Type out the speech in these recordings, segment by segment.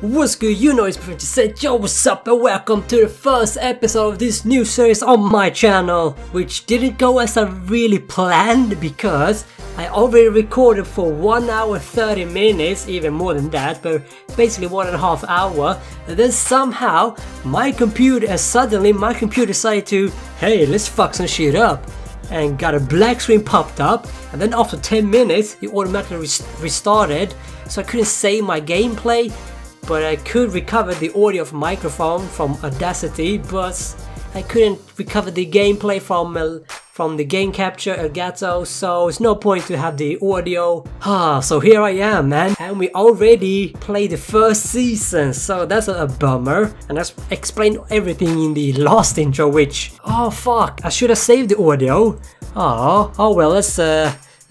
What's good, you know it's Pretty said, yo, what's up and welcome to the first episode of this new series on my channel, which didn't go as I really planned because I already recorded for 1 hour 30 minutes, even more than that, but basically 1.5 hours, and then somehow my computer decided to, hey, let's fuck some shit up, and got a black screen popped up, and then after 10 minutes it automatically restarted, so I couldn't save my gameplay. But I could recover the audio of microphone from Audacity, but I couldn't recover the gameplay from the game capture Elgato, so it's no point to have the audio. So here I am, man, and we already played the first season, so that's a bummer. And I explained everything in the last intro, which, oh fuck, I should have saved the audio. Oh well, let's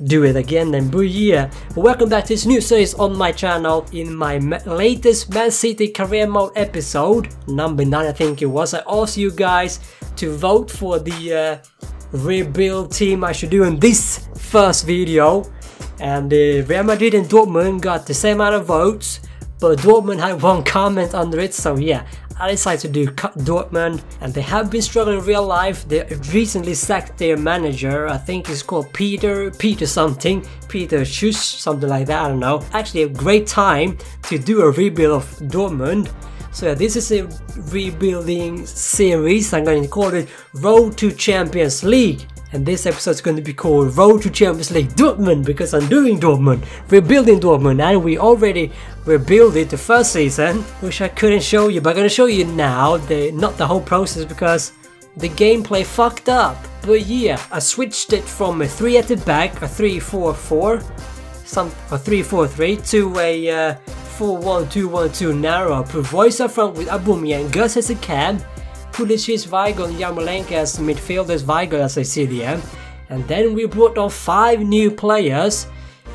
do it again then. But yeah, welcome back to this new series on my channel. In my latest Man City career mode episode, number 9 I think it was, I asked you guys to vote for the rebuild team I should do in this first video, and Real Madrid and Dortmund got the same amount of votes, but Dortmund had one comment under it, so yeah, I decided to do Dortmund, and they have been struggling in real life. They recently sacked their manager, I think it's called Peter Schuss, something like that, I don't know. Actually a great time to do a rebuild of Dortmund. So yeah, this is a rebuilding series. I'm going to call it Road to Champions League. And this episode is going to be called Road to Champions League Dortmund, because I'm doing Dortmund, rebuilding Dortmund, and we already rebuilt it the first season, which I couldn't show you, but I'm going to show you now, not the whole process, because the gameplay fucked up. But yeah, I switched it from a 3 at the back, a 3-4-4, a 3-4-3, to a 4-1-2-1-2 narrow. Put Royce up front with Aubameyang, Gus as a cam, Pulisic, Weigl and Yarmolenko as midfielders, Weigl as a CDM. And then we brought on 5 new players.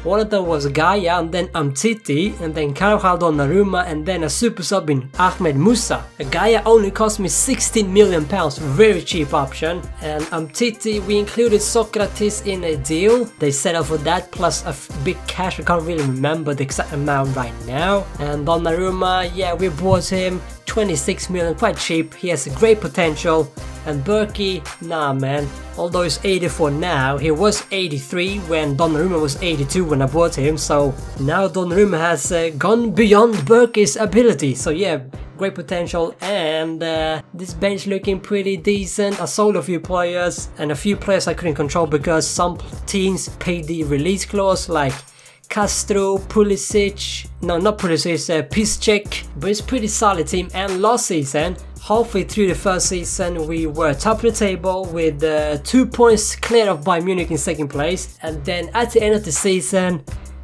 One of them was Gaia, and then Umtiti, and then Carvajal, Donnarumma, and then a super sub in Ahmed Musa. Gaia only cost me £16 million, very cheap option. And Umtiti, we included Socrates in a deal. They settled for that plus a big cash, I can't really remember the exact amount right now. And Donnarumma, yeah, we bought him 26 million, quite cheap. He has a great potential. And Berkey, nah man, although he's 84 now, he was 83 when Donnarumma was 82 when I bought him, so now Donnarumma has gone beyond Berkey's ability, so yeah, great potential. And this bench looking pretty decent. I sold a few players, and a few players I couldn't control because some teams paid the release clause, like Castro, Pulisic, no not Pulisic, Piszczek, but it's pretty solid team. And last season, halfway through the first season, we were top of the table with 2 points clear of Bayern Munich in second place, and then at the end of the season,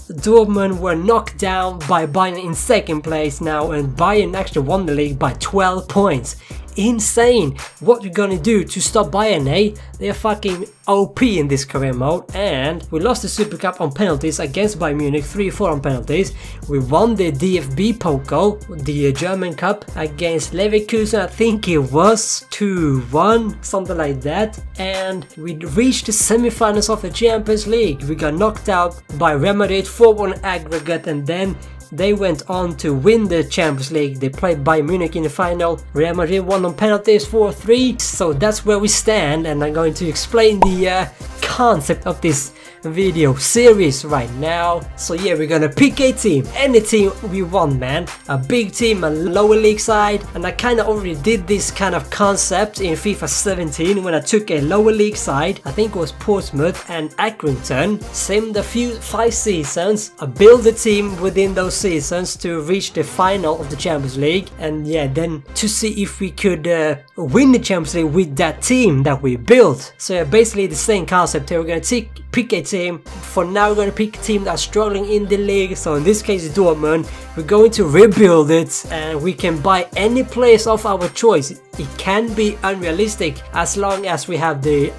Dortmund were knocked down by Bayern in second place now, and Bayern actually won the league by 12 points. Insane! What we're gonna do to stop Bayern, eh? They're fucking OP in this career mode, and we lost the Super Cup on penalties against Bayern Munich, 3-4 on penalties. We won the DFB Pokal, the German Cup, against Leverkusen, I think it was 2-1, something like that. And we reached the semi-finals of the Champions League. We got knocked out by Real Madrid 4-1 aggregate, and then they went on to win the Champions League. They played Bayern Munich in the final. Real Madrid won on penalties 4-3. So that's where we stand, and I'm going to explain the concept of this video series right now. So yeah, we're gonna pick a team, any team we want, man. A big team, a lower league side, and I kind of already did this kind of concept in FIFA 17 when I took a lower league side. I think it was Portsmouth and Accrington. Simmed a few 5 seasons. I built a team within those seasons to reach the final of the Champions League, and yeah, then to see if we could win the Champions League with that team that we built. So yeah, basically the same concept here. We're gonna pick a team. For now, we're going to pick a team that's struggling in the league, so in this case Dortmund. We're going to rebuild it, and we can buy any players of our choice. It can be unrealistic as long as we have the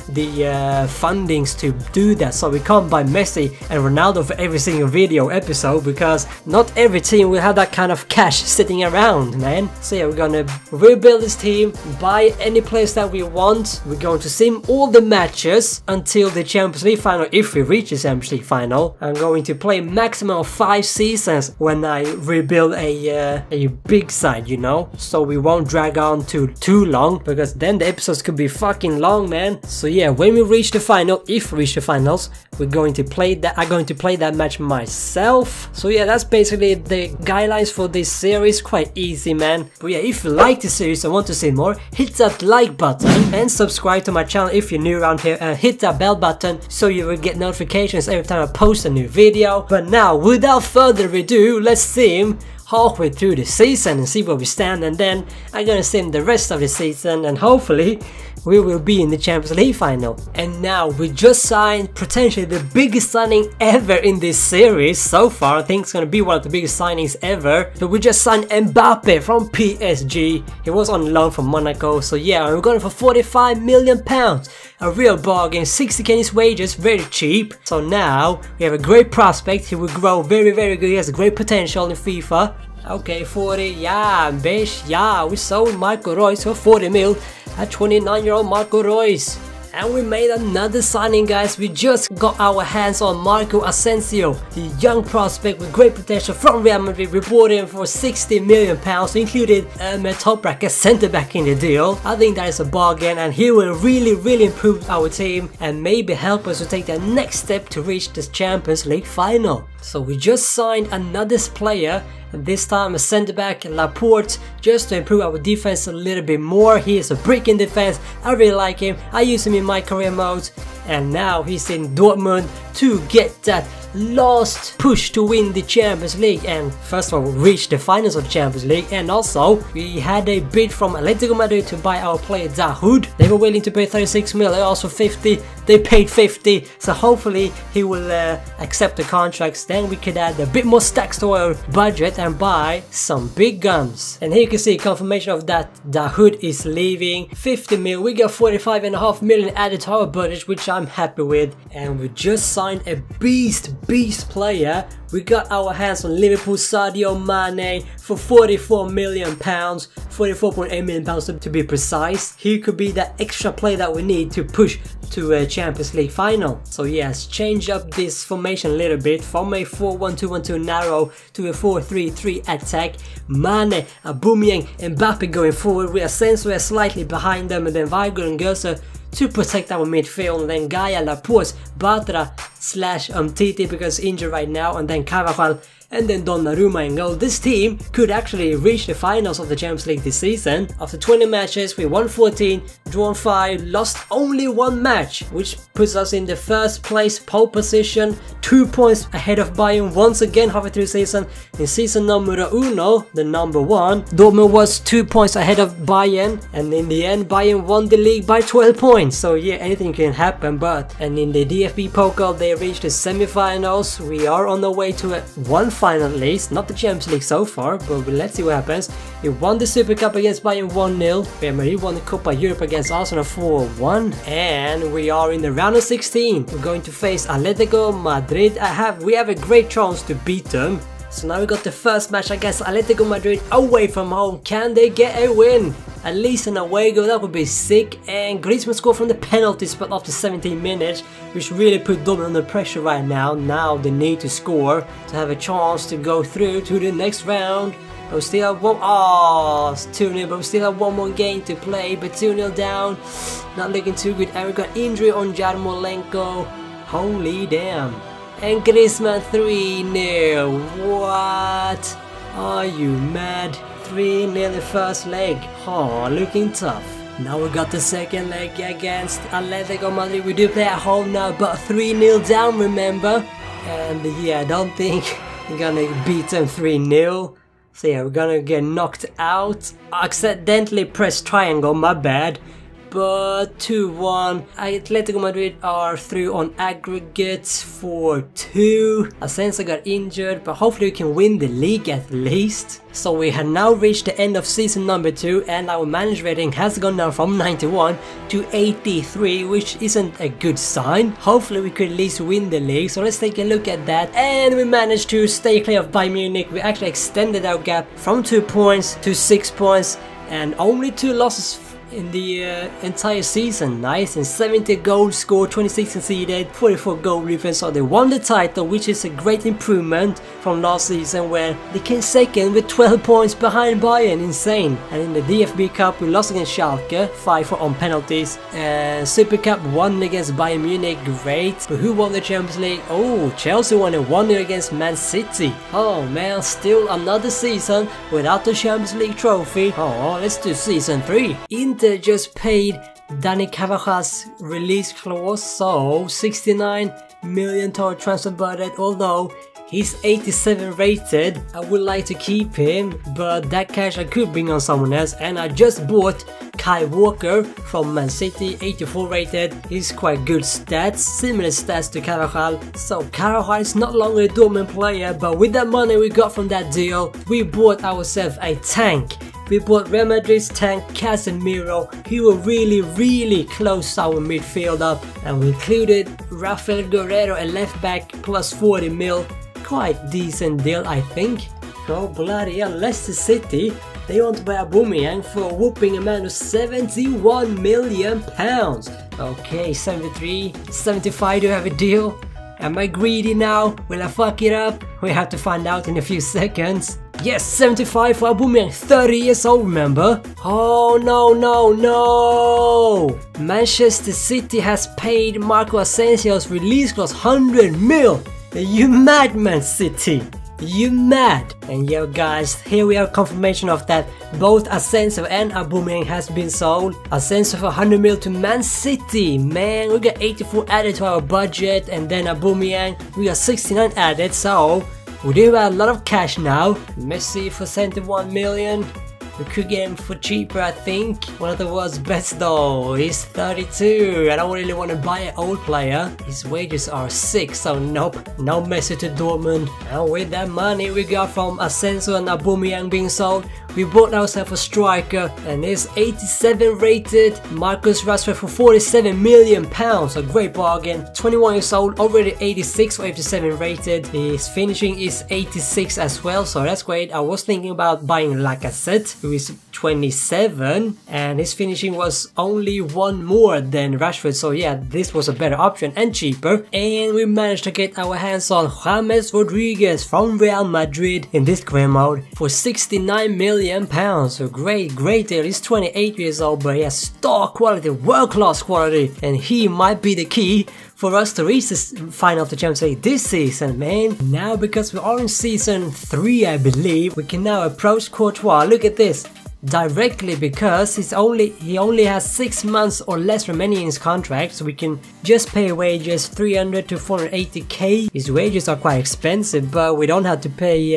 fundings to do that. So we can't buy Messi and Ronaldo for every single video episode, because not every team will have that kind of cash sitting around, man. So yeah, we're gonna rebuild this team, buy any players that we want. We're going to sim all the matches until the Champions League final, if we reach the Champions League final. I'm going to play maximum of 5 seasons when I rebuild a big side, you know, so we won't drag on too long, because then the episodes could be fucking long, man. So yeah, when we reach the final, if we reach the finals, we're going to play that. I'm going to play that match myself. So yeah, that's basically the guidelines for this series. Quite easy, man. But yeah, if you like the series and want to see more, hit that like button and subscribe to my channel if you're new around here, and hit that bell button so you will get notifications every time I post a new video. But now, without further ado, let's sim halfway through the season and see where we stand, and then I'm gonna sim the rest of the season, and hopefully we will be in the Champions League final. And now we just signed potentially the biggest signing ever in this series so far. I think it's gonna be one of the biggest signings ever. But we just signed Mbappe from PSG. He was on loan from Monaco, so yeah, we got him for 45 million pounds. A real bargain. 60k in his wages, very cheap. So now we have a great prospect. He will grow very good. He has a great potential in FIFA. Okay, 40, yeah, bitch, yeah, we sold Marco Reus for 40 mil, a 29-year-old Marco Reus. And we made another signing, guys. We just got our hands on Marco Asensio, the young prospect with great potential from Real Madrid. We bought him for 60 million pounds, included a top bracket centre back in the deal. I think that is a bargain, and he will really improve our team and maybe help us to take the next step to reach the Champions League final. So we just signed another player, and this time a centre back, Laporte, just to improve our defense a little bit more. He is a brick in defense. I really like him. I use him in my career mode, and now he's in Dortmund to get that last push to win the Champions League, and first of all reach the finals of the Champions League. And also we had a bid from Atletico Madrid to buy our player Dahoud. They were willing to pay 36 mil, also 50. They paid 50, so hopefully he will accept the contracts. Then we could add a bit more stacks to our budget and buy some big guns. And here you can see confirmation of that Dahoud is leaving. 50 mil, we got 45.5 million added to our budget, which I'm happy with. And we just signed a beast player. We got our hands on Liverpool Sadio Mane for 44 million pounds, 44.8 million pounds to be precise. He could be that extra player that we need to push to a Champions League final. So yes, change up this formation a little bit from a 4-1-2-1-2 narrow to a 4-3-3 attack. Mane, Aubameyang, Mbappe going forward. We are Asensio slightly behind them, and then Weigl and Götze to protect our midfield, and then Gaia, Laporte, Batra / Titi because injured right now, and then Carvajal, and then Donnarumma in goal. This team could actually reach the finals of the Champions League this season. After 20 matches, we won 14, drawn 5, lost only 1 match, which puts us in the first place pole position, 2 points ahead of Bayern once again halfway through the season. In season numero uno, the number 1, Dortmund was 2 points ahead of Bayern, and in the end Bayern won the league by 12 points. So yeah, anything can happen. And in the DFB Pokal they reached the semi-finals. We are on the way to one final at least, not the Champions League so far, but let's see what happens. We won the Super Cup against Bayern 1-0. Real Madrid won the Copa Europe against Arsenal 4-1, and we are in the round of 16. We're going to face Atletico Madrid. We have a great chance to beat them. So now we got the first match against Atletico Madrid away from home. Can they get a win? At least an away goal, that would be sick. And Griezmann scored from the penalty spot after 17 minutes, which really put Dortmund under pressure right now. Now they need to score to have a chance to go through to the next round. But we still have one. Oh, it's 2-0, but we still have one more game to play. But 2-0 down, not looking too good. And we got injury on Yarmolenko. Holy damn. And Griezmann 3-0. What? Are you mad? 3-0 the first leg. Oh, looking tough. Now we got the second leg against Atletico Madrid. We do play at home now, but 3-0 down, remember? And yeah, I don't think we're gonna beat them 3-0. So yeah, we're gonna get knocked out. I accidentally pressed triangle, my bad. But 2-1. Atletico Madrid are through on aggregates 4-2. Asensio got injured, but hopefully we can win the league at least. So we have now reached the end of season number 2, and our manage rating has gone down from 91 to 83, which isn't a good sign. Hopefully we could at least win the league, so let's take a look at that. And we managed to stay clear of Bayern Munich. We actually extended our gap from 2 points to 6 points, and only 2 losses in the entire season. Nice, and 70 goals scored, 26 conceded, 44 goal difference. So they won the title, which is a great improvement from last season where they came second with 12 points behind Bayern. Insane. And in the DFB Cup we lost against Schalke 5-4 on penalties. Super Cup won against Bayern Munich. Great. But who won the Champions League? Oh, Chelsea won it 1-0 against Man City. Oh man, still another season without the Champions League trophy. Oh, let's do season 3. Inter just paid Dani Carvajal's release clause, so 69 million total transfer budget. Although he's 87 rated, I would like to keep him, but that cash I could bring on someone else. And I just bought Kai Walker from Man City, 84 rated. He's quite good stats, similar stats to Carvajal. So Carvajal is not longer a Dortmund player, but with that money we got from that deal, we bought ourselves a tank. We bought Real Madrid's tank, Casemiro. He was really close to our midfielder. And we included Rafael Guerrero, a left back, plus 40 mil. Quite decent deal, I think. Oh bloody hell, Leicester City, they want to buy Aubameyang for a whooping amount of 71 million pounds. Okay, 73, 75, do you have a deal? Am I greedy now? Will I fuck it up? We have to find out in a few seconds. Yes, 75 for Aubameyang, 30 years old, remember? Oh no. Manchester City has paid Marco Asensio's release clause 100 mil. You mad, Man City? You mad? And yo guys, here we have confirmation of that both Asensio and Aubameyang has been sold. Asensio for 100 mil to Man City. Man, we got 84 added to our budget, and then Aubameyang we got 69 added, so we do have a lot of cash now. Messi for 71 million. We could get him for cheaper, I think. One of the world's best though. He's 32. I don't really want to buy an old player. His wages are 6, so nope. No Messi to Dortmund. And with that money we got from Asensio and Aubameyang being sold, we bought ourselves a striker, and he's 87 rated. Marcus Rashford for 47 million pounds. A great bargain. 21 years old, already 86 or 87 rated. His finishing is 86 as well, so that's great. I was thinking about buying Lacazette, who is 27, and his finishing was only 1 more than Rashford, so yeah, this was a better option and cheaper. And we managed to get our hands on James Rodriguez from Real Madrid in this career mode for 69 million pounds. So great deal. He's 28 years old, but he has star quality, world-class quality, and he might be the key for us to reach the final of the Champions League this season, man. Now, because we are in season 3, I believe, we can now approach Courtois. Look at this. Directly, because he only has 6 months or less remaining in his contract, so we can just pay wages 300 to 480k. His wages are quite expensive, but we don't have to pay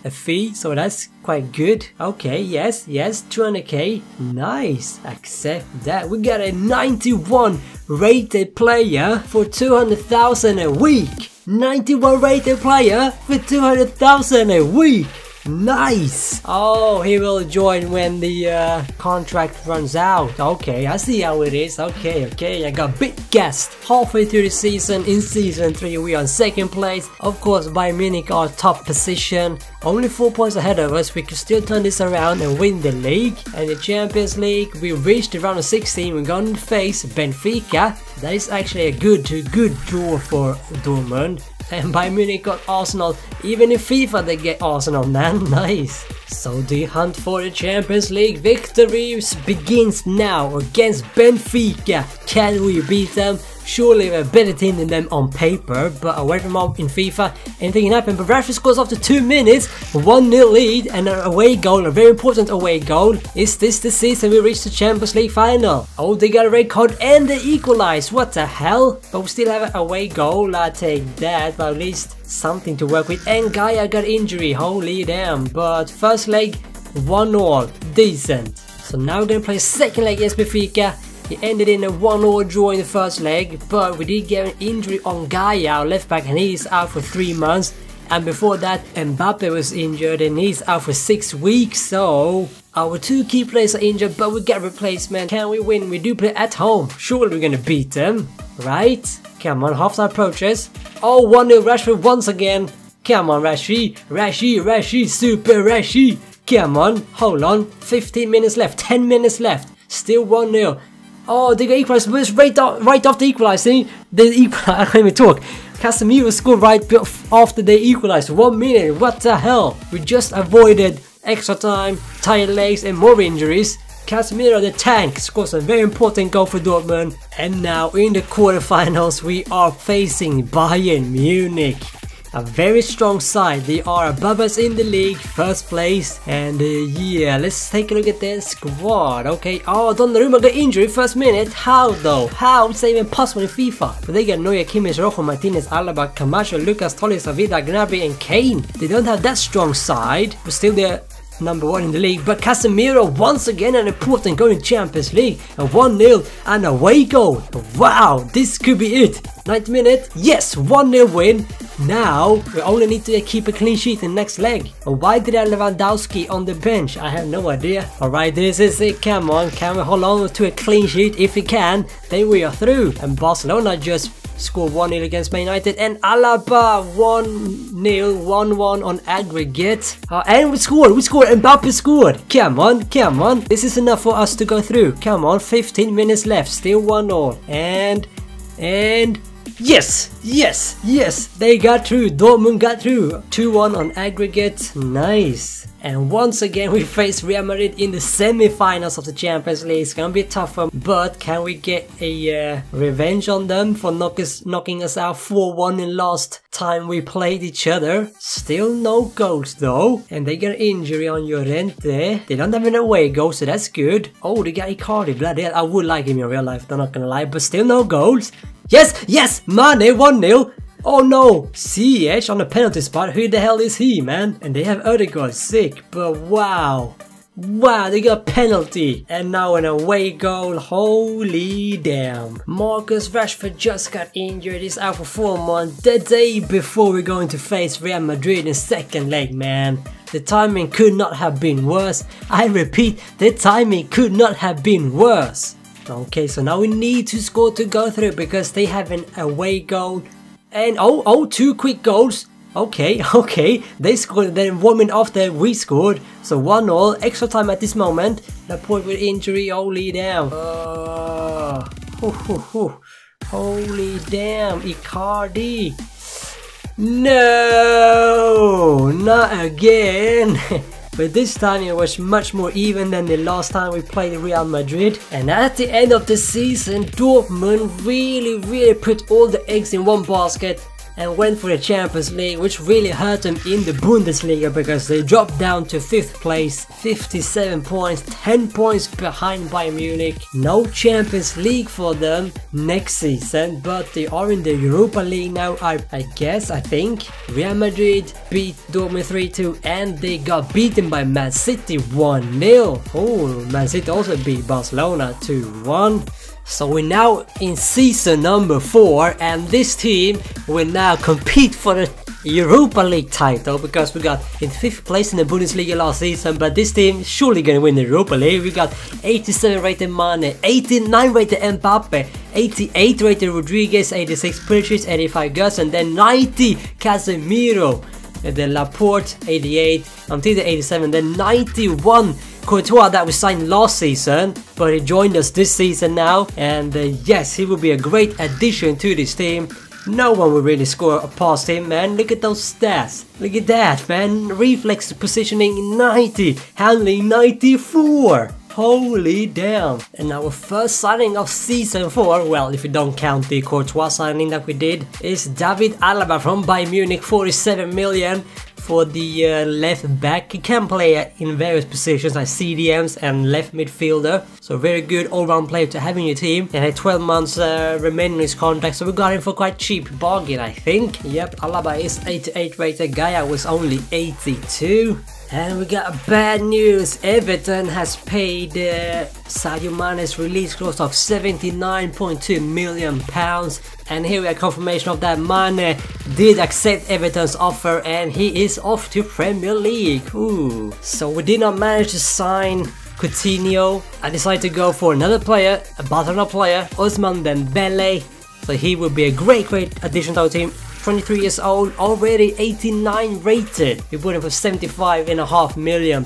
a fee, so that's quite good. Okay, yes, 200k. Nice, accept that. We got a 91 rated player for 200,000 a week. 91 rated player for 200,000 a week. Nice! Oh, he will join when the contract runs out. Okay, I see how it is. Okay, I got big guest. Halfway through the season, in season 3, we are in 2nd place. Of course, Bayern Munich are top position. Only 4 points ahead of us. We can still turn this around and win the league. And the Champions League, we reached the round of 16. We're going to face Benfica. That is actually a good draw for Dortmund. And Bayern Munich got Arsenal. Even in FIFA they get Arsenal, man. Nice. So the hunt for the Champions League victories begins now against Benfica. Can we beat them? Surely we're a better team than them on paper, but away from home in FIFA, anything can happen. But Rashford scores after 2 minutes, 1-0 lead, and an away goal, a very important away goal. Is this the season we reach the Champions League final? Oh, they got a red card and they equalized. What the hell? But we still have an away goal. I take that, but at least something to work with. And Gaia got injury, holy damn. But first leg, 1-0, decent. So now we're gonna play second leg against Benfica. It ended in a 1-0 draw in the first leg, but we did get an injury on Gaia, our left back, and he's out for 3 months. And before that, Mbappe was injured and he's out for 6 weeks. So our 2 key players are injured, but we get replacement. Can we win? We do play at home. Surely we're gonna beat them, right? Come on, half-time approaches. Oh, 1-0 Rashford once again. Come on, Rashi, super Rashi. Come on, hold on. 15 minutes left, 10 minutes left. Still 1-0. Oh, they got equalized right after equalizing. I can't even talk. Casemiro scored right after they equalized. 1 minute. What the hell? We just avoided extra time, tired legs, and more injuries. Casemiro the tank scores a very important goal for Dortmund. And now in the quarterfinals we are facing Bayern Munich. A very strong side. They are above us in the league, first place. And yeah, let's take a look at their squad. Okay, oh, Donnarumma got injured first minute. How though? How? It's even possible in FIFA. But they got Neuer, Kimmich, Rojo, Martinez, Alaba, Camacho, Lucas, Tolisso, Vida, Gnabry and Kane. They don't have that strong side, but still they're number 1 in the league. But Casemiro once again an important goal in Champions League. A 1-0 and away goal. Wow, this could be it. 90th minute, yes, 1-0 win. Now we only need to keep a clean sheet in the next leg. Why did I have Lewandowski on the bench? I have no idea. Alright, this is it. Come on, can we hold on to a clean sheet? If we can, then we are through. And Barcelona just scored 1-0 against Man United, and Alaba 1-0, 1-1 on aggregate. And we scored, Mbappe scored. Come on, this is enough for us to go through. Come on, 15 minutes left, still 1-0. And yes, they got through. Dortmund got through. 2-1 on aggregate. Nice. And once again we face Real Madrid in the semi-finals of the Champions League. It's gonna be a tough one, but can we get a revenge on them for knocking us out 4-1 in last time we played each other? Still no goals though, and they got an injury on Llorente. They don't have an away goal, so that's good. Oh, they got Icardi, bloody hell. I would like him in real life, I'm not gonna lie, but still no goals. Yes, Mane 1-0. Oh no, CH on the penalty spot. Who the hell is he, man? And they have Odegaard, sick, but wow, they got penalty. And now an away goal, holy damn. Marcus Rashford just got injured, he's out for 4 months, the day before we're going to face Real Madrid in second leg, man. The timing could not have been worse. I repeat, the timing could not have been worse. Okay, so now we need to score to go through because they have an away goal. And oh, 2 quick goals. Okay, they scored, then 1 minute after we scored. So 1-0, extra time at this moment. Laporte with injury, holy damn. Holy damn, Icardi. No, not again. But this time it was much more even than the last time we played Real Madrid. And at the end of the season, Dortmund really put all the eggs in one basket and went for the Champions League, which really hurt them in the Bundesliga because they dropped down to 5th place, 57 points, 10 points behind Bayern Munich. No Champions League for them next season, but they are in the Europa League now, I think. Real Madrid beat Dortmund 3-2 and they got beaten by Man City 1-0. Oh, Man City also beat Barcelona 2-1. So we're now in season number 4 and this team will now compete for the Europa League title because we got in 5th place in the Bundesliga last season, but this team is surely gonna win the Europa League. We got 87 rated Mane, 89 rated Mbappe, 88 rated Rodriguez, 86 Pulisic, 85 Gus, and then 90 Casemiro. And then Laporte 88, Umtiti 87, then 91 Courtois that we signed last season, but he joined us this season now, and yes, he will be a great addition to this team. No one will really score past him, man. Look at those stats. Look at that, man. Reflex positioning 90, handling 94. Holy damn. And our first signing of season 4, well, if you don't count the Courtois signing that we did, is David Alaba from Bayern Munich, 47 million for the left back. He can play in various positions like CDMs and left midfielder, so very good all-round player to have in your team. And had 12 months remaining in his contract, so we got him for quite cheap bargain, I think. Yep, Alaba is 88 rated, Gaia was only 82. And we got bad news. Everton has paid Sadio Mane's release clause of £79.2 million. And here we have confirmation of that. Mane did accept Everton's offer and he is off to Premier League. Ooh. So we did not manage to sign Coutinho. I decided to go for another player, a Barcelona player, Ousmane Dembele. So he will be a great addition to our team. 23 years old, already 89 rated. We bought him for £75.5 million,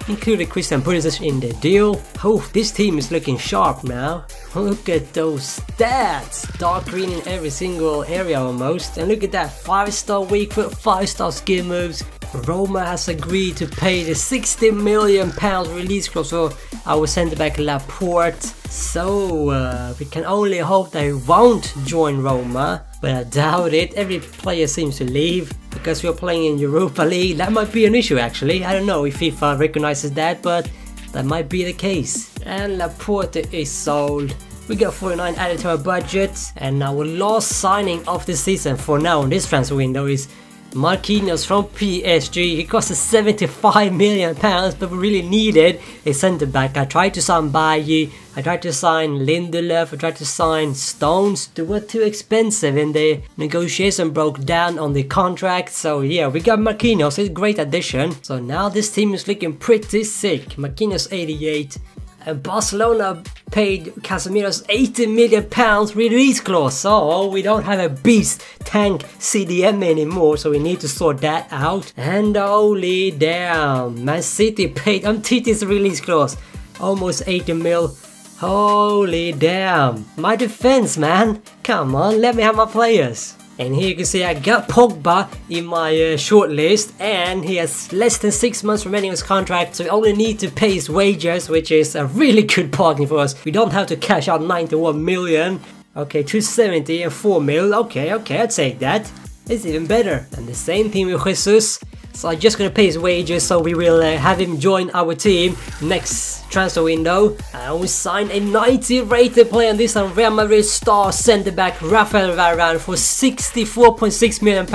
including Christian Pulisic in the deal. Oh, this team is looking sharp now. Look at those stats, dark green in every single area almost. And look at that, 5-star weak foot, 5-star skill moves. Roma has agreed to pay the £60 million release clause for our centre back Laporte. So we can only hope they won't join Roma, but I doubt it. Every player seems to leave because we're playing in Europa League. That might be an issue actually. I don't know if FIFA recognizes that, but that might be the case. And Laporte is sold. We got 49 added to our budget, and our last signing of the season for now in this transfer window is Marquinhos from PSG. He cost us £75 million, but we really needed a centre back. I tried to sign Bailly, I tried to sign Lindelöf, I tried to sign Stones. They were too expensive and the negotiation broke down on the contract. So yeah, we got Marquinhos, it's a great addition. So now this team is looking pretty sick. Marquinhos 88. And Barcelona paid Casemiro's £80 million release clause, so we don't have a beast tank CDM anymore, so we need to sort that out. And holy damn, Man City paid Umtiti's release clause, almost 80 mil. Holy damn, my defense, man, come on, let me have my players. And here you can see I got Pogba in my shortlist, and he has less than 6 months remaining on his contract, so we only need to pay his wages, which is a really good bargain for us. We don't have to cash out 91 million. Okay, 270 and 4 mil. Okay, I'd take that. It's even better. And the same thing with Jesus. So I'm just gonna pay his wages, so we will have him join our team next transfer window. And we signed a 90 rated player, and this time Real Madrid star centre back Rafael Varane for £64.6 million,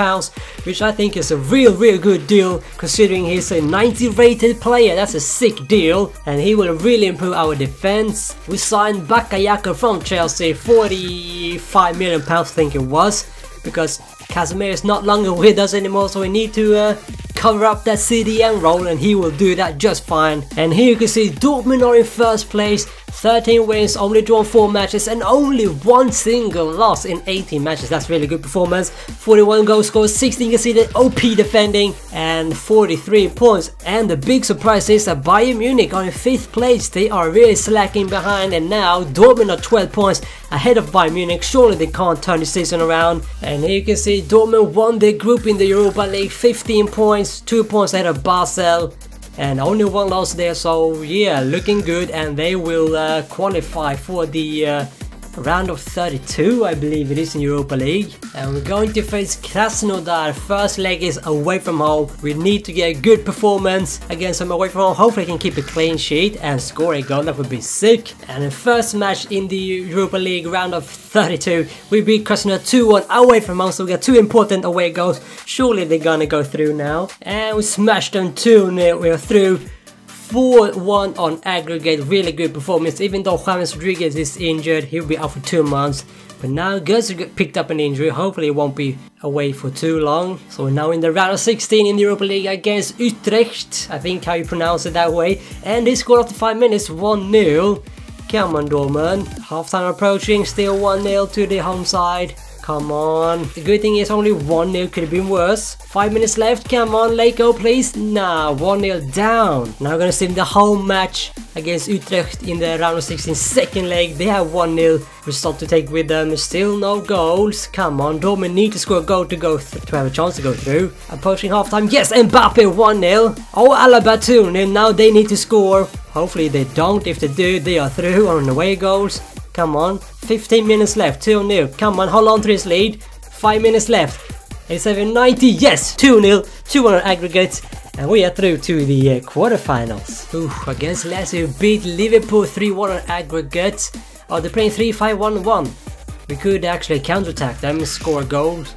which I think is a real good deal considering he's a 90 rated player. That's a sick deal, and he will really improve our defense. We signed Bakayoko from Chelsea, £45 million I think it was, because Casemiro is not longer with us anymore, so we need to cover up that CDM role, and he will do that just fine. And here you can see Dortmund are in first place, 13 wins, only drawn 4 matches, and only 1 single loss in 18 matches. That's really good performance. 41 goals scored, 16 conceded, OP defending, and 43 points. And the big surprise is that Bayern Munich are in 5th place. They are really slacking behind, and now Dortmund are 12 points ahead of Bayern Munich. Surely they can't turn the season around. And here you can see Dortmund won their group in the Europa League, 15 points, 2 points ahead of Basel, and only 1 loss there. So yeah, looking good, and they will qualify for the round of 32, I believe it is, in Europa League. And we're going to face Krasnodar. First leg is away from home. We need to get a good performance against them away from home. Hopefully I can keep a clean sheet and score a goal. That would be sick. And the first match in the Europa League round of 32, we beat Krasnodar 2-1 away from home, so we got 2 important away goals. Surely they're gonna go through now. And we smashed them 2-0. We're through. 4-1 on aggregate, really good performance. Even though James Rodriguez is injured, he'll be out for 2 months. But now Götze picked up an injury, hopefully he won't be away for too long. So we're now in the round of 16 in the Europa League against Utrecht, I think how you pronounce it that way. And they scored after 5 minutes, 1-0. Come on Dortmund, halftime approaching, still 1-0 to the home side. Come on. The good thing is only 1-0, could have been worse. 5 minutes left, come on, Leko please. Nah, 1-0 down. Now we're gonna see the home match against Utrecht in the round of 16 second leg. They have 1-0 result to take with them. Still no goals. Come on, Dortmund need to score a goal to have a chance to go through. Approaching halftime, yes, Mbappe 1-0. Oh, Alaba 2-0, now they need to score. Hopefully they don't. If they do, they are through on away goals. Come on, 15 minutes left, 2-0. Come on, hold on to this lead. 5 minutes left. 87-90, yes, 2-0, 2-1 aggregates, and we are through to the quarterfinals. Ooh, against Lazio, beat Liverpool 3-1 on aggregates. Oh, they're playing 3-5-1-1. We could actually counterattack them and score goals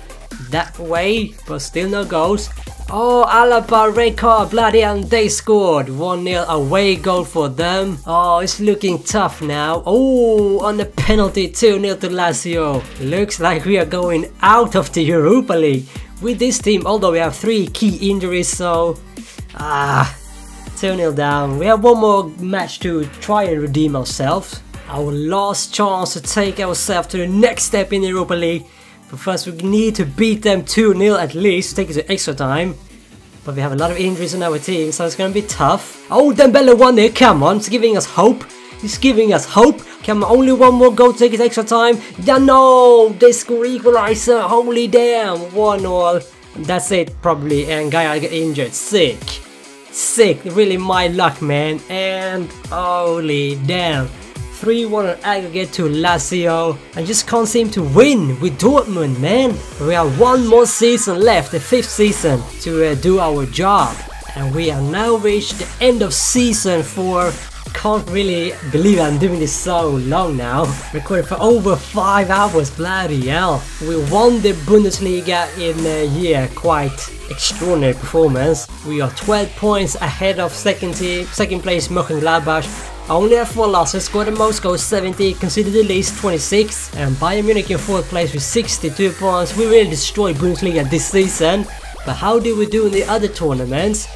that way, but still no goals. Oh, Alaba, red card, bloody hell, and they scored. 1-0 away goal for them. Oh, it's looking tough now. Oh, on the penalty, 2-0 to Lazio. Looks like we are going out of the Europa League with this team, although we have 3 key injuries, so 2-0 down. We have 1 more match to try and redeem ourselves. Our last chance to take ourselves to the next step in the Europa League. But first we need to beat them 2-0 at least, take it to extra time. But we have a lot of injuries on our team, so it's gonna be tough. Oh, Dembele won it, come on, it's giving us hope. He's giving us hope. Come on, only one more goal to take it to extra time. Yeah, no, they score equalizer, holy damn, 1-0. That's it probably, and Gaia get injured, sick. Sick, really my luck, man, and holy damn. 3-1 on aggregate to Lazio. I just can't seem to win with Dortmund, man. We have one more season left, the 5th season, to do our job. And we have now reached the end of season 4. Can't really believe I'm doing this so long now. Recorded for over 5 hours, bloody hell. We won the Bundesliga in a year, quite extraordinary performance. We are 12 points ahead of second place Mönchengladbach. Only have 4 losses, scored the most goals 70, conceded the least 26, and Bayern Munich in 4th place with 62 points. We really destroyed Bundesliga this season, but how did we do in the other tournaments?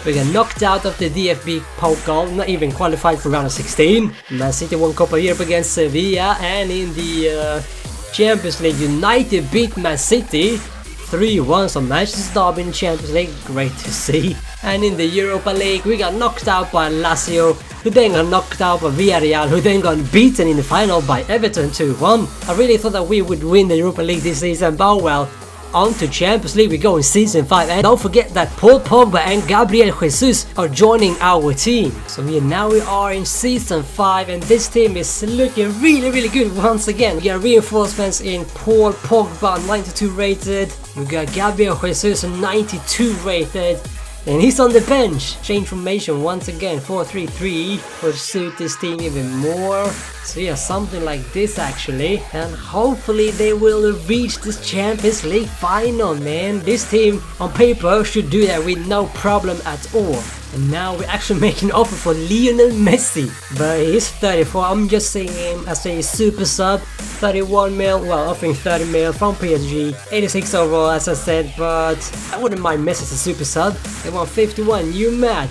We got knocked out of the DFB Pokal, not even qualified for round of 16. Man City won Copa Europe against Sevilla, and in the Champions League, United beat Man City 3-1, so Manchester Derby in the Champions League, great to see. And in the Europa League, we got knocked out by Lazio, who then got knocked out by Villarreal, who then got beaten in the final by Everton 2-1. I really thought that we would win the Europa League this season, but oh well. On to Champions League, we go in season 5, and don't forget that Paul Pogba and Gabriel Jesus are joining our team. So now we are in season 5, and this team is looking really good once again. We got reinforcements in Paul Pogba, 92 rated. We got Gabriel Jesus, 92 rated. And he's on the bench. Change formation once again, 4-3-3 will suit this team even more. So yeah, something like this actually. And hopefully they will reach this Champions League final, man. This team on paper should do that with no problem at all. And now we're actually making an offer for Lionel Messi. But he's 34, I'm just saying him as a super sub. 31 mil, well, offering 30 mil from PSG. 86 overall, as I said, but I wouldn't mind Messi as a super sub. They want 51, you mad?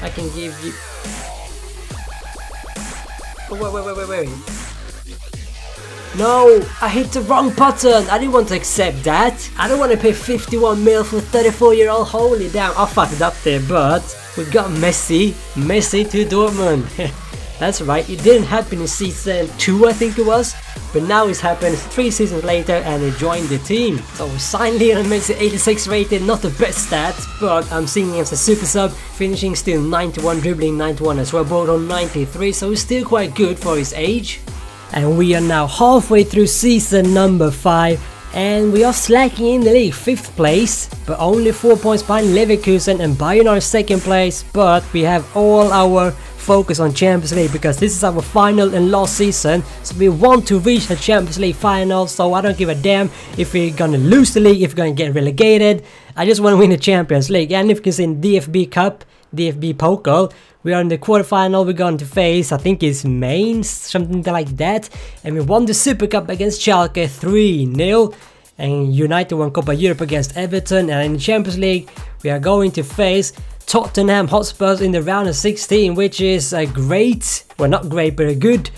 I can give you... Oh, wait. No, I hit the wrong button. I didn't want to accept that. I don't want to pay 51 mil for a 34-year-old. Holy damn, I fucked it up there, but we got Messi to Dortmund. That's right, it didn't happen in season 2, I think it was, but now it's happened 3 seasons later and he joined the team. So we signed Lionel Messi, 86 rated, not the best stats, but I'm seeing him as a super sub, finishing still 91, dribbling 91 as well, both on 93, so he's still quite good for his age. And we are now halfway through season number 5, and we are slacking in the league, 5th place, but only 4 points behind Leverkusen, and Bayern are 2nd place, but we have all our focus on Champions League because this is our final and last season, so we want to reach the Champions League final. So I don't give a damn if we're gonna lose the league, if we're gonna get relegated. I just want to win the Champions League. And if you can see in DFB Cup, DFB Pokal, we are in the quarterfinal. We're going to face, I think it's Mainz, something like that, and we won the Super Cup against Schalke 3-0. And United won Copa Europe against Everton, and in the Champions League we are going to face Tottenham Hotspurs in the round of 16, which is a great, well not great, but a good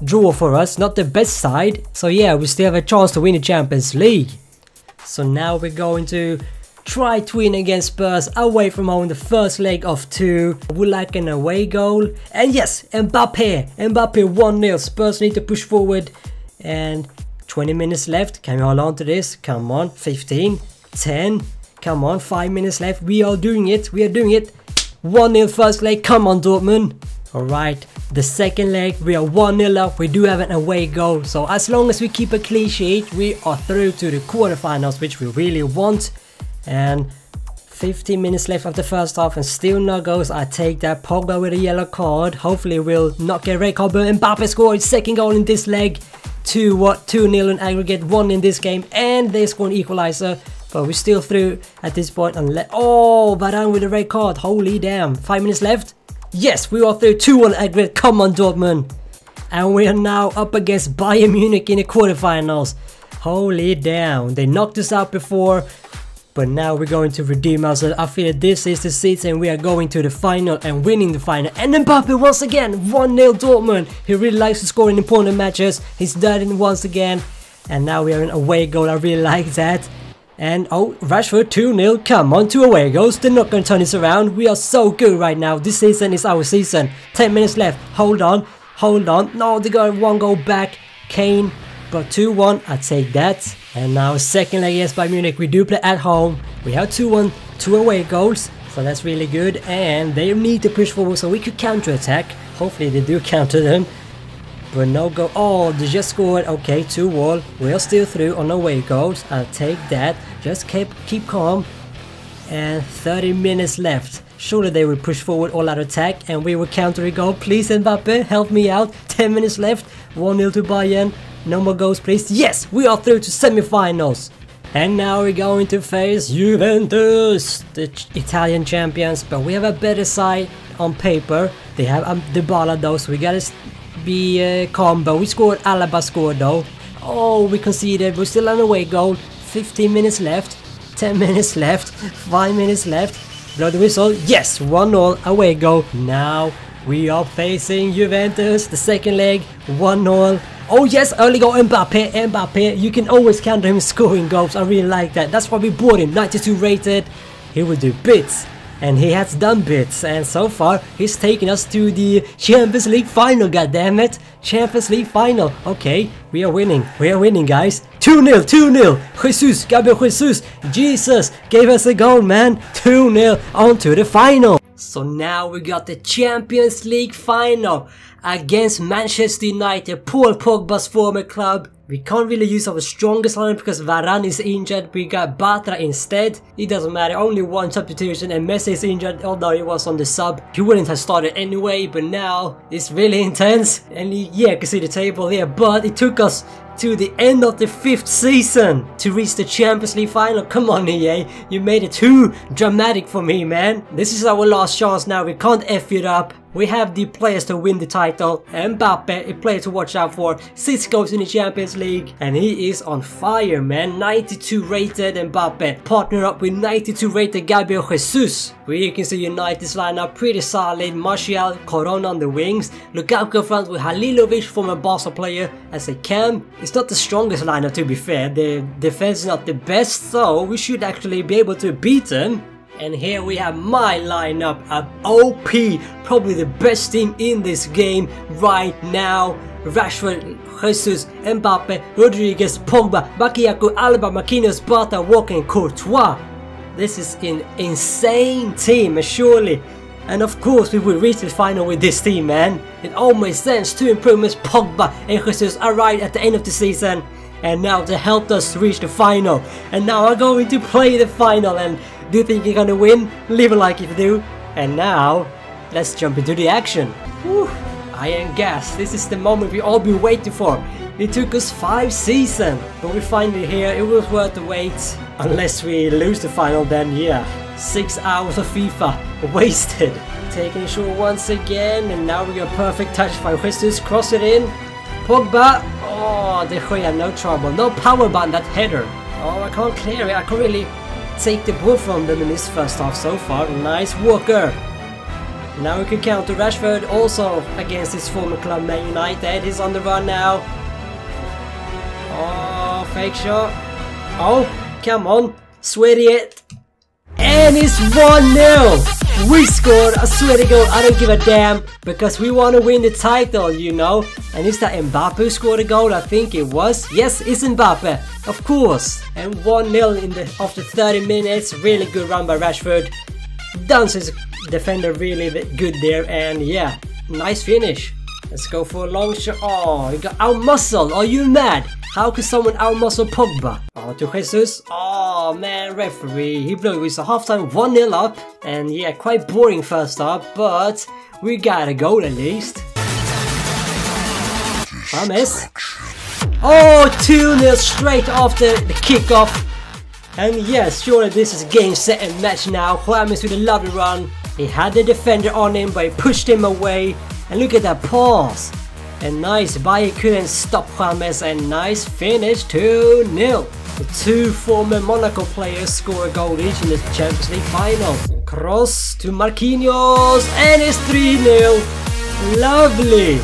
draw for us, not the best side. So yeah, we still have a chance to win the Champions League. So now we're going to try to win against Spurs away from home, the first leg of 2. I would like an away goal. And yes, Mbappe 1-0, Spurs need to push forward, and 20 minutes left. Can we hold on to this? Come on, 15, 10, come on, 5 minutes left. We are doing it, 1-0 first leg, come on Dortmund. Alright, the second leg, we are 1-0 up, we do have an away goal. So as long as we keep a clean sheet, we are through to the quarterfinals, which we really want. And 15 minutes left of the first half and still no goals. I take that. Pogba with a yellow card. Hopefully we'll not get a red card, but Mbappe scored his second goal in this leg. 2-0 in aggregate, 1 in this game, and they scored an equalizer. But we're still through at this point. Oh, Varane with a red card. Holy damn. 5 minutes left. Yes, we are through. 2-1 aggregate. Come on, Dortmund. And we are now up against Bayern Munich in the quarterfinals. Holy damn. They knocked us out before, but now we're going to redeem ourselves. I feel this is the season we are going to the final and winning the final. And Mbappe once again, 1-0 Dortmund. He really likes to score in important matches. He's done it once again. And now we are an away goal. I really like that. And oh, Rashford 2-0. Come on, 2 away goals. They're not going to turn this around. We are so good right now. This season is our season. 10 minutes left. Hold on. Hold on. No, they got 1 goal back. Kane. But 2-1. I take that. And now second leg against Bayern Munich. We do play at home. We have 2-1. 2 away goals. So that's really good. And they need to push forward so we could counter-attack. Hopefully they do counter them. But no goal. Oh, they just scored. Okay, 2-1. We're still through on away goals. I'll take that. Just keep calm. And 30 minutes left. Surely they will push forward all out attack and we will counter a goal. Please, Mbappe, help me out. 10 minutes left. 1-0 to Bayern. No more goals, please. Yes, we are through to semi-finals. And now we're going to face Juventus, the Italian champions. But we have a better side on paper. They have Dybala though, so we gotta be calm. But we scored. Alaba scored though. Oh, we conceded. We're still on away goal. 15 minutes left. 10 minutes left. 5 minutes left. Blow the whistle. Yes, 1-0 away goal. Now we are facing Juventus. The second leg. 1-0. Oh yes, early goal. Mbappe. You can always counter him scoring goals. I really like that. That's why we bought him. 92 rated. He will do bits. And he has done bits, and so far he's taken us to the Champions League final, goddammit! Champions League final. Okay, we are winning. We are winning, guys. 2-0, 2-0. Jesus, Gabriel Jesus. Jesus gave us a goal, man. 2-0 on to the final. So now we got the Champions League final against Manchester United, Paul Pogba's former club. We can't really use our strongest lineup because Varane is injured. We got Batra instead. It doesn't matter, only 1 substitution, and Messi is injured, although he was on the sub. He wouldn't have started anyway, but now it's really intense. And yeah, you can see the table here, but it took us to the end of the 5th season to reach the Champions League final. Come on, EA, you made it too dramatic for me, man. This is our last chance now. We can't F it up. We have the players to win the title. Mbappe, a player to watch out for. 6 goals in the Champions League. And he is on fire, man. 92 rated Mbappe. Partner up with 92 rated Gabriel Jesus. Where you can see United's lineup pretty solid. Martial, Corona on the wings. Lukaku front with Halilovic, former Barca player, as a cam. It's not the strongest lineup, to be fair. The defense is not the best, so we should actually be able to beat them. And here we have my lineup of OP, probably the best team in this game right now. Rashford, Jesus, Mbappe, Rodriguez, Pogba, Bakayoko, Alaba, Marquinhos, Bata, Walker and Courtois. This is an insane team, surely. And of course we will reach the final with this team, man. It all makes sense. 2 improvements, Pogba and Jesus arrived at the end of the season. And now they helped us reach the final. And now I'm going to play the final. And do you think you're gonna win? Leave a like if you do. And now, let's jump into the action. Whew, I am gassed. This is the moment we all been waiting for. It took us 5 seasons, but we're finally here. It was worth the wait. Unless we lose the final, then yeah. 6 hours of FIFA wasted. Taking a shot once again, and now we got a perfect touch by Jesus. Cross it in. Pogba. Oh, De Gea, no trouble. No power button, that header. Oh, I can't clear it. I can't really take the ball from them in this first half so far. Nice Walker. Now we can counter Rashford also against his former club Man United. He's on the run now. Oh, fake shot. Oh, come on. Sweaty it. And it's 1-0. We scored a sweaty goal. I don't give a damn because we want to win the title, you know. And is that Mbappe who scored a goal? I think it was. Yes, it's Mbappe. Of course. And 1-0 after 30 minutes. Really good run by Rashford. Duns his defender really good there. And yeah, nice finish. Let's go for a long shot. Oh, he got out-muscled. Are you mad? How could someone out-muscle Pogba? Oh, to Jesus. Oh, man, referee. He blew it with a halftime 1-0 up. And yeah, quite boring first half, but we got a goal at least. Promise. Oh, 2-0 straight after the kickoff. And yes, surely this is game, set and match now. James with a lovely run. He had the defender on him, but he pushed him away. And look at that pass. And nice, Bayer couldn't stop James, and nice finish, 2-0. The 2 former Monaco players score a goal each in the Champions League final. Cross to Marquinhos, and it's 3-0. Lovely.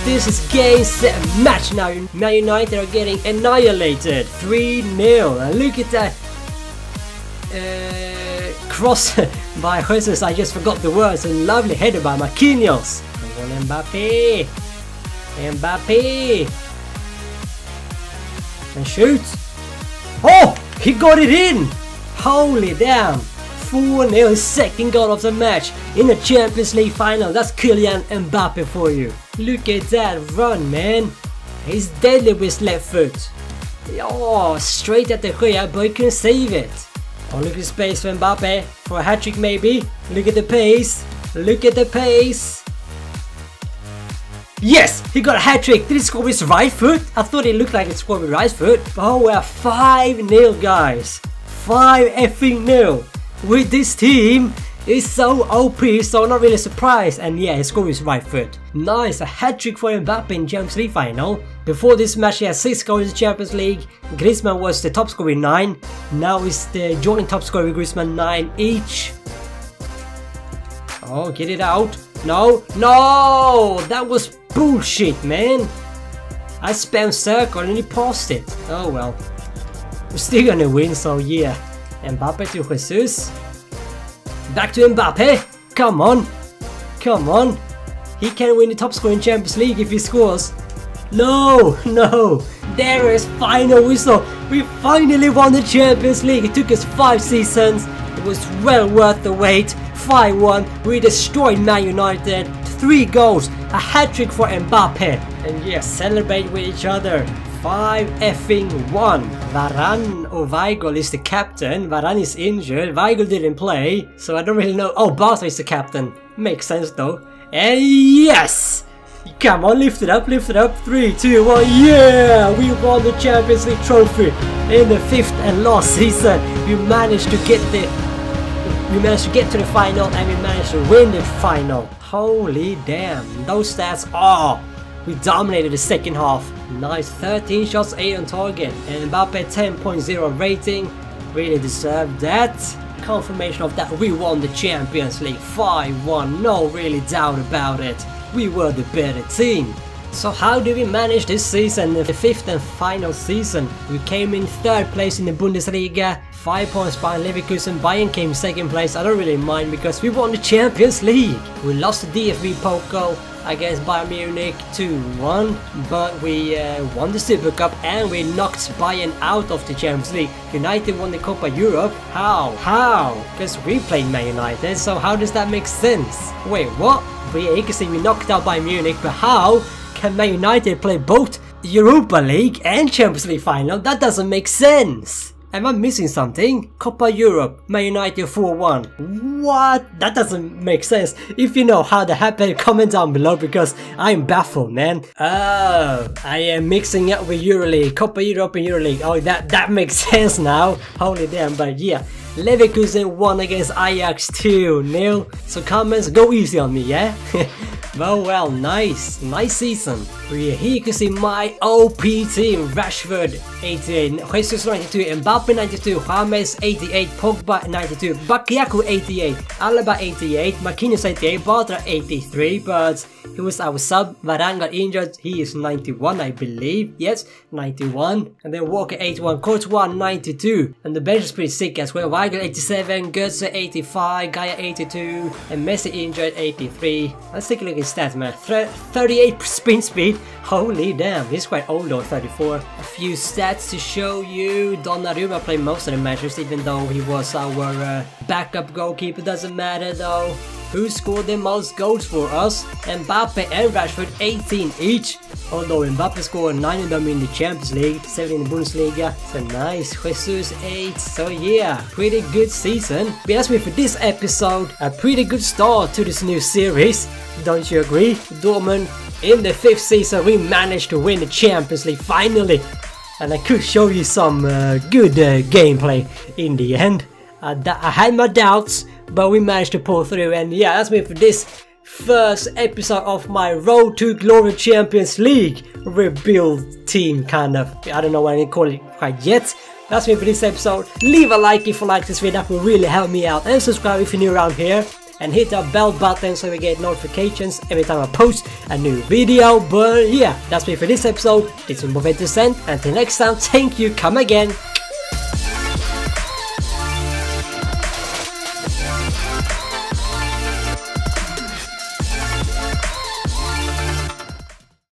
this is game, set, match now. Man United are getting annihilated. 3-0. And look at that. Cross by Jesus. I just forgot the words. A lovely header by Marquinhos. Come on, Mbappe. Mbappe. And shoot. Oh! He got it in! Holy damn! 4-0, his second goal of the match in the Champions League final. That's Kylian Mbappe for you. Look at that run, man. He's deadly with his left foot. Oh, straight at the Gea, but he couldn't save it. Oh, look at the space for Mbappe. For a hat-trick maybe. Look at the pace. Look at the pace. Yes! He got a hat-trick! Did he score with his right foot? I thought it looked like he scored with his right foot. Oh, we're 5-0, guys. 5-0. With this team, it's so OP, so not really surprised. And yeah, he scored with his right foot. Nice, a hat-trick for Mbappe in Champions League final. Before this match, he had 6 goals in the Champions League. Griezmann was the top scorer with 9. Now it's the joint top scorer with Griezmann 9 each. Oh, get it out. No, no! That was bullshit, man. I spammed circle and he passed it. Oh well. We're still gonna win, so yeah. Mbappe to Jesus. Back to Mbappe. Come on. Come on. He can win the top score in Champions League if he scores. No, no. There is final whistle. We finally won the Champions League. It took us 5 seasons. It was well worth the wait. 5-1. We destroyed Man United. 3 goals. A hat-trick for Mbappe. And yeah, celebrate with each other. 5-1. Varane or Weigl is the captain. Varane is injured. Weigl didn't play. So I don't really know. Oh, Barca is the captain. Makes sense though. And yes! Come on, lift it up, lift it up. 3, 2, 1. Yeah! We won the Champions League trophy in the 5th and last season. We managed to get to the final and we managed to win the final. Holy damn, those stats are. We dominated the second half. Nice, 13 shots, 8 on target. And Mbappe 10.0 rating. Really deserved that. Confirmation of that we won the Champions League 5-1. No really doubt about it. We were the better team. So how did we manage this season, the 5th and final season? We came in 3rd place in the Bundesliga, 5 points behind Leverkusen. Bayern came 2nd place. I don't really mind because we won the Champions League. We lost the DFB Pokal against Bayern Munich 2-1, but we won the Super Cup and we knocked Bayern out of the Champions League. United won the Copa Europe. How? How? Because we played Man United, so how does that make sense? Wait, what? But yeah, you can see we knocked out Bayern Munich, but how can Man United play both Europa League and Champions League final? That doesn't make sense. Am I missing something? Copa Europe, Man United 4-1. What? That doesn't make sense. If you know how that happened, comment down below because I'm baffled, man. Oh, I am mixing up with EuroLeague, Copa Europe and EuroLeague. Oh, that makes sense now. Holy damn, but yeah. Leverkusen won against Ajax 2-0. So comments, go easy on me, yeah? Well, nice season. Here you can see my OP team. Rashford 88, Jesus 92, Mbappe 92, James 88, Pogba 92, Bakayoko 88, Alaba 88, Marquinhos 88, Bartra 83, but he was our sub. Varane got injured, he is 91 I believe, yes, 91, and then Walker 81, Courtois 92, and the bench is pretty sick as well. Weigl 87, Götze 85, Gaia 82, and Messi injured 83. Let's take a look at his stats, man. 38 sprint speed. Holy damn, he's quite old though, 34. A few stats to show you. Donnarumma played most of the matches even though he was our backup goalkeeper. Doesn't matter though. Who scored the most goals for us? Mbappe and Rashford 18 each. Although Mbappe scored 9 of them in the Champions League, 7 in the Bundesliga. So nice. Jesus 8. So yeah, pretty good season. But that's me for this episode. A pretty good start to this new series. Don't you agree? Dortmund, in the 5th season we managed to win the Champions League finally. And I could show you some good gameplay in the end. I had my doubts, but we managed to pull through. And yeah, that's me for this first episode of my Road to Glory Champions League rebuild team, kind of. I don't know what I can call it quite yet. That's me for this episode. Leave a like if you like this video, that will really help me out. And subscribe if you're new around here. and hit the bell button so you get notifications every time I post a new video. But yeah, that's me for this episode. This is Movement Descent. Until next time, thank you, come again.